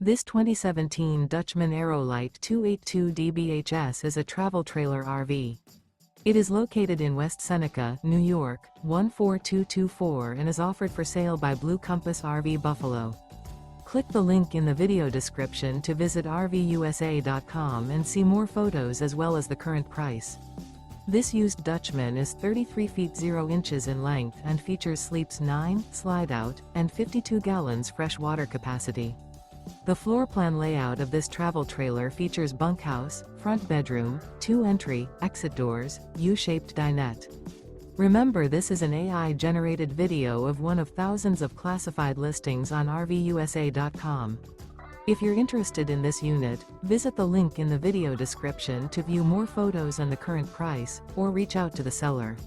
This 2017 Dutchmen Aerolite 282 DBHS is a travel trailer RV. It is located in West Seneca, New York, 14224 and is offered for sale by Blue Compass RV Buffalo. Click the link in the video description to visit RVUSA.com and see more photos as well as the current price. This used Dutchman is 33 feet 0 inches in length and features sleeps 9, slide-out, and 52 gallons fresh water capacity. The floor plan layout of this travel trailer features bunkhouse, front bedroom, 2 entry, exit doors, U-shaped dinette. Remember, this is an AI-generated video of one of thousands of classified listings on RVUSA.com. If you're interested in this unit, visit the link in the video description to view more photos and the current price, or reach out to the seller.